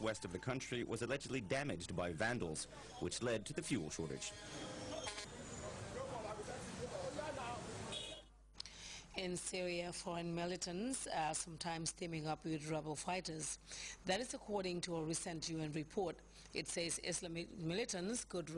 southwest of the country was allegedly damaged by vandals, which led to the fuel shortage. In Syria, foreign militants are sometimes teaming up with rebel fighters. That is according to a recent UN report. It says Islamic militants could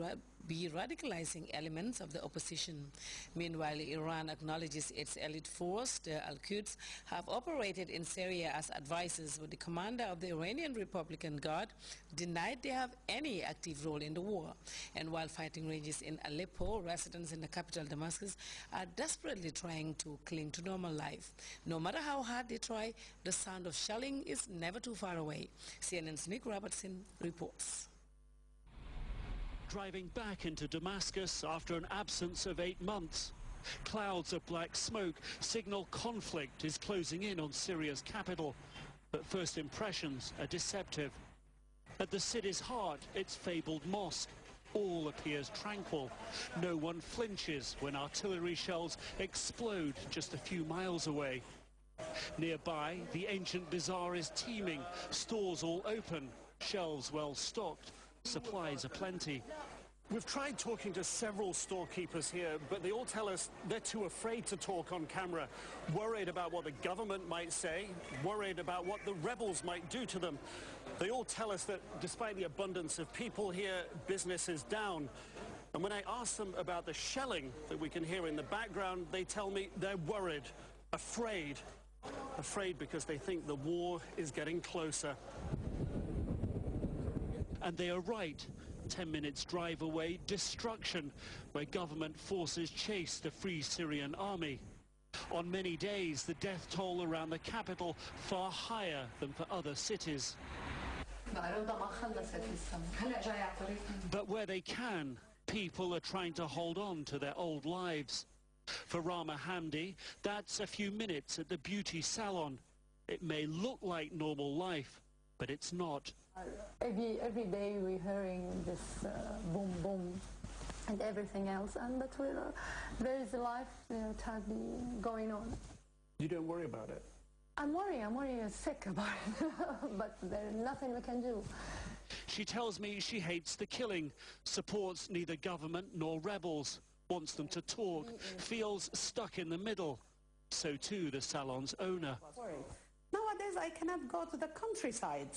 be radicalizing elements of the opposition. Meanwhile, Iran acknowledges its elite force, the Al-Quds, have operated in Syria as advisors, but the commander of the Iranian Republican Guard denied they have any active role in the war. And while fighting rages in Aleppo, residents in the capital Damascus are desperately trying to cling to normal life. No matter how hard they try, the sound of shelling is never too far away. CNN's Nick Robertson reports. Driving back into Damascus after an absence of 8 months. Clouds of black smoke signal conflict is closing in on Syria's capital. But first impressions are deceptive. At the city's heart, its fabled mosque. All appears tranquil. No one flinches when artillery shells explode just a few miles away. Nearby, the ancient bazaar is teeming, stores all open, shelves well stocked, supplies are plenty. We've tried talking to several storekeepers here, but they all tell us they're too afraid to talk on camera, worried about what the government might say, worried about what the rebels might do to them. They all tell us that despite the abundance of people here, business is down. And when I ask them about the shelling that we can hear in the background, they tell me they're worried, afraid because they think the war is getting closer. And they are right. 10 minutes drive away, destruction, where government forces chase the Free Syrian Army. On many days, the death toll around the capital far higher than for other cities. But where they can, people are trying to hold on to their old lives. For Rama Hamdi, that's a few minutes at the beauty salon. It may look like normal life, but it's not. Every day we're hearing this boom, boom, and everything else, but there is a life, sadly, going on. You don't worry about it? I'm worried sick about it, but there's nothing we can do. She tells me she hates the killing, supports neither government nor rebels, wants them to talk, feels stuck in the middle. So too the salon's owner. Nowadays I cannot go to the countryside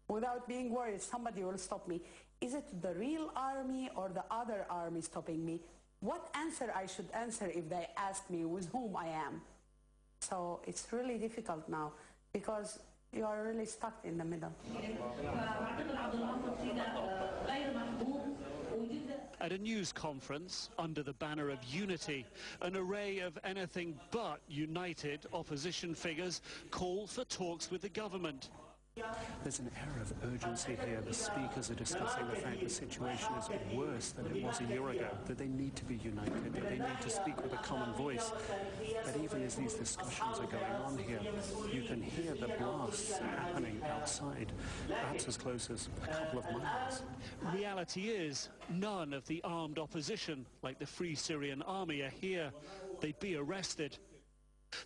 without being worried somebody will stop me. Is it the real army or the other army stopping me? What answer I should answer if they ask me with whom I am? So it's really difficult now because you are really stuck in the middle. At a news conference, under the banner of unity, an array of anything but united opposition figures call for talks with the government. There's an air of urgency here. The speakers are discussing the fact the situation is worse than it was a year ago, that they need to be united, that they need to speak with a common voice. But even as these discussions are going on here, you can hear the blasts happening outside, perhaps as close as a couple of miles. Reality is, none of the armed opposition, like the Free Syrian Army, are here. They'd be arrested.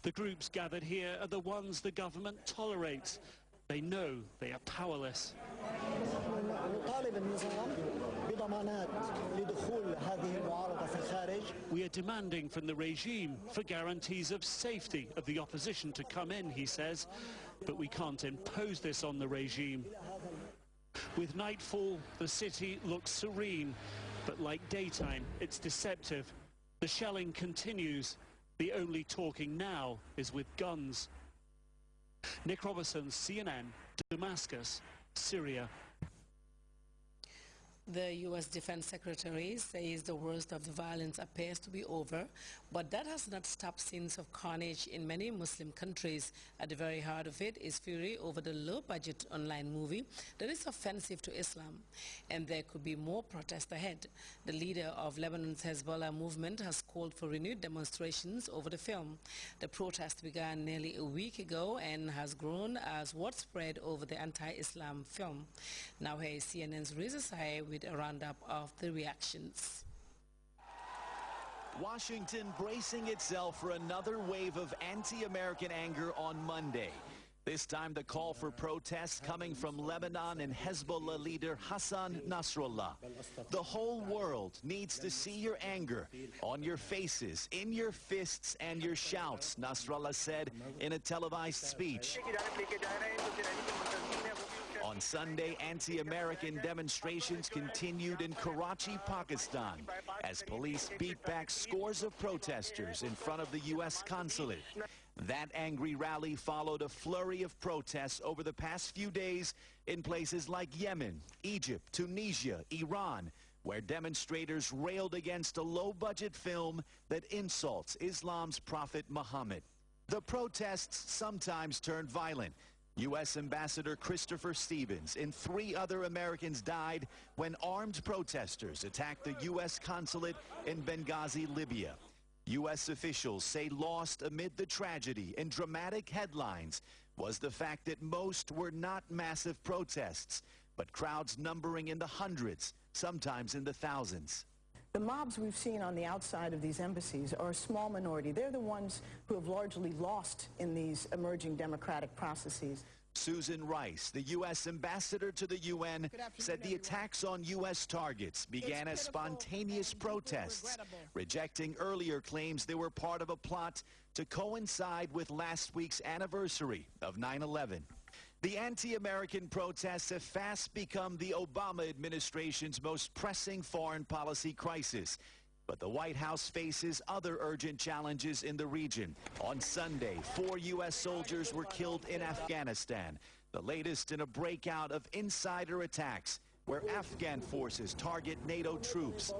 The groups gathered here are the ones the government tolerates. They know they are powerless. We are demanding from the regime for guarantees of safety of the opposition to come in, he says, but we can't impose this on the regime. With nightfall, the city looks serene, but like daytime, it's deceptive. The shelling continues. The only talking now is with guns. Nick Robertson, CNN, Damascus, Syria. The U.S. Defense Secretary says the worst of the violence appears to be over, but that has not stopped scenes of carnage in many Muslim countries. At the very heart of it is fury over the low-budget online movie that is offensive to Islam, and there could be more protests ahead. The leader of Lebanon's Hezbollah movement has called for renewed demonstrations over the film. The protest began nearly a week ago and has grown as what spread over the anti-Islam film. Now here is CNN's Reza Sae with a roundup of the reactions. Washington bracing itself for another wave of anti-American anger on Monday. This time the call for protests coming from Lebanon and Hezbollah leader Hassan Nasrallah. The whole world needs to see your anger on your faces, in your fists and your shouts, Nasrallah said in a televised speech. On Sunday, anti-American demonstrations continued in Karachi, Pakistan, as police beat back scores of protesters in front of the U.S. consulate. That angry rally followed a flurry of protests over the past few days in places like Yemen, Egypt, Tunisia, Iran, where demonstrators railed against a low-budget film that insults Islam's prophet Muhammad. The protests sometimes turned violent. U.S. Ambassador Christopher Stevens and 3 other Americans died when armed protesters attacked the U.S. consulate in Benghazi, Libya. U.S. officials say lost amid the tragedy and dramatic headlines was the fact that most were not massive protests, but crowds numbering in the hundreds, sometimes in the thousands. The mobs we've seen on the outside of these embassies are a small minority. They're the ones who have largely lost in these emerging democratic processes. Susan Rice, the U.S. ambassador to the UN, said the attacks on U.S. targets began as spontaneous protests, rejecting earlier claims they were part of a plot to coincide with last week's anniversary of 9/11. The anti-American protests have fast become the Obama administration's most pressing foreign policy crisis. But the White House faces other urgent challenges in the region. On Sunday, 4 U.S. soldiers were killed in Afghanistan, the latest in a breakout of insider attacks where Afghan forces target NATO troops.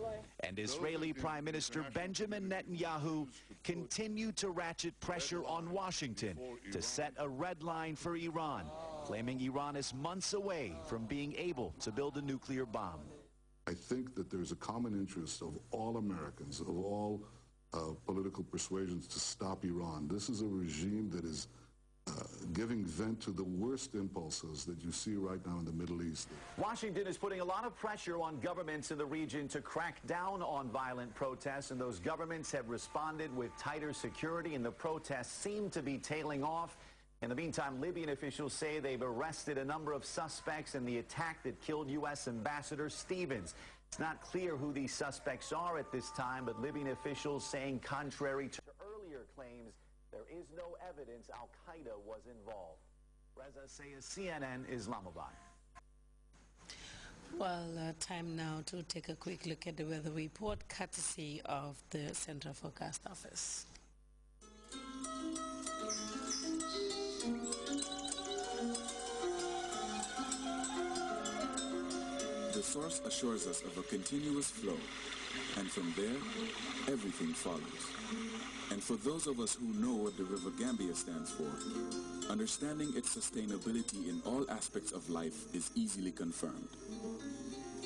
And Israeli Prime Minister Benjamin Netanyahu continued to ratchet pressure on Washington to set a red line for Iran, claiming Iran is months away from being able to build a nuclear bomb. I think that there's a common interest of all Americans, of all political persuasions, to stop Iran. This is a regime that is giving vent to the worst impulses that you see right now in the Middle East. Washington is putting a lot of pressure on governments in the region to crack down on violent protests, and those governments have responded with tighter security, and the protests seem to be tailing off. In the meantime, Libyan officials say they've arrested a number of suspects in the attack that killed U.S. Ambassador Stevens. It's not clear who these suspects are at this time, but Libyan officials saying, contrary to earlier claims, there is no evidence al-Qaeda was involved. Reza Sayed, CNN, Islamabad. Well, time now to take a quick look at the weather report, courtesy of the Central Forecast Office. The source assures us of a continuous flow, and from there, everything follows. And for those of us who know what the River Gambia stands for, understanding its sustainability in all aspects of life is easily confirmed.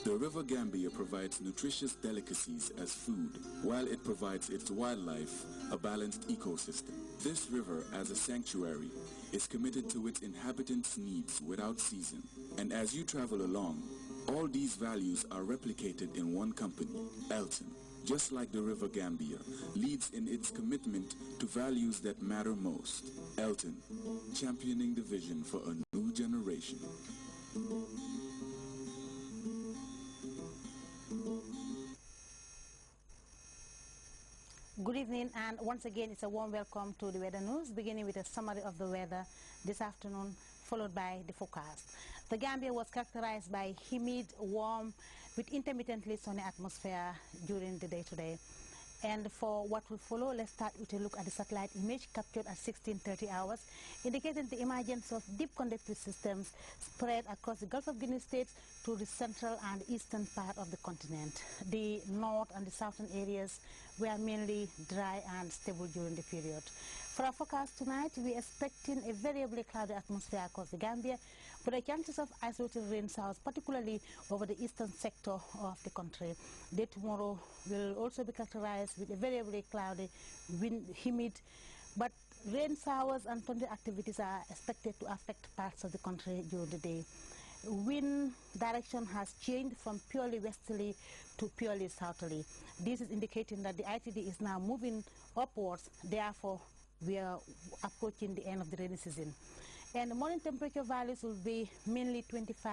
The River Gambia provides nutritious delicacies as food, while it provides its wildlife a balanced ecosystem. This river, as a sanctuary, is committed to its inhabitants' needs without season. And as you travel along, all these values are replicated in one company, Elton. Just like the River Gambia, leads in its commitment to values that matter most. Elton, championing the vision for a new generation. Good evening, and once again it's a warm welcome to the weather news, beginning with a summary of the weather this afternoon, followed by the forecast. The Gambia was characterized by humid, warm, with intermittently sunny atmosphere during the day today. And for what will follow, let's start with a look at the satellite image captured at 16:30 hours, indicating the emergence of deep convective systems spread across the Gulf of Guinea states to the central and eastern part of the continent. The north and the southern areas were mainly dry and stable during the period. For our forecast tonight, we are expecting a variably cloudy atmosphere across the Gambia, but the chances of isolated rain showers, particularly over the eastern sector of the country. Day tomorrow will also be characterized with a variably cloudy, humid, but rain showers and thunder activities are expected to affect parts of the country during the day. Wind direction has changed from purely westerly to purely southerly. This is indicating that the ITD is now moving upwards, therefore we are approaching the end of the rainy season. And the morning temperature values will be mainly 25